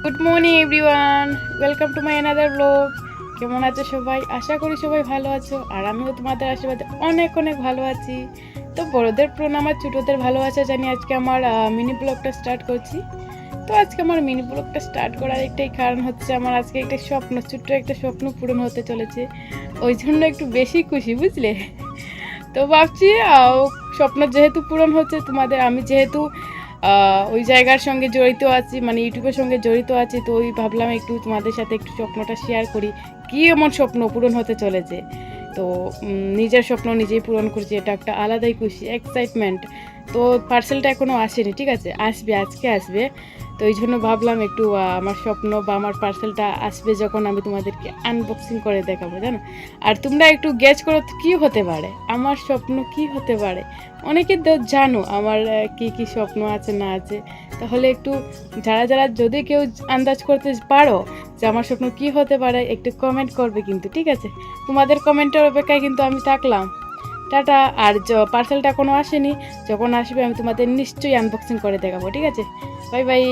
Good morning everyone, welcome to my another blog. কেমন আছো সবাই? আশা করি সবাই ভালো আছো, আর আমিও তোমাদের আশীর্বাদে অনেক অনেক ভালো আছি। তো বড়দের প্রণাম আর ছোটোদের ভালোবাসা জানি আজকে আমার মিনি ব্লগটা স্টার্ট করছি। তো আজকে আমার মিনি ব্লগটা স্টার্ট করার একটাই কারণ হচ্ছে আমার আজকে একটা স্বপ্ন, ছোট্ট একটা স্বপ্ন পূরণ হতে চলেছে। ওই জন্য একটু বেশি খুশি, বুঝলে? তো ভাবছি স্বপ্ন যেহেতু পূরণ হচ্ছে, তোমাদের আমি যেহেতু ওই জায়গার সঙ্গে জড়িত আছি, মানে ইউটিউবের সঙ্গে জড়িত আছি, তো ওই ভাবলাম একটু তোমাদের সাথে একটু স্বপ্নটা শেয়ার করি। কী এমন স্বপ্ন পূরণ হতে চলেছে। তো নিজের স্বপ্ন নিজেই পূরণ করছি, এটা একটা আলাদাই খুশি, এক্সাইটমেন্ট। তো পার্সেলটা এখনও আসেনি, ঠিক আছে, আসবে, আজকে আসবে। তো এই জন্য ভাবলাম একটু আমার স্বপ্ন বা আমার পার্সেলটা আসবে যখন আমি তোমাদেরকে আনবক্সিং করে দেখাবো, জানো। আর তোমরা একটু গেস করো কী হতে পারে, আমার স্বপ্ন কী হতে পারে। অনেকে তো জানো আমার কী কী স্বপ্ন আছে না আছে, তাহলে একটু যারা যারা যদি কেউ আন্দাজ করতে পারো যে আমার স্বপ্ন কী হতে পারে, একটু কমেন্ট করবে কিন্তু, ঠিক আছে। তোমাদের কমেন্টের অপেক্ষায় কিন্তু আমি থাকলাম। টাটা। আর পার্সেলটা এখনও আসেনি, যখন আসবে আমি তোমাদের নিশ্চয়ই আনবক্সিং করে দেখাবো, ঠিক আছে। Bye bye.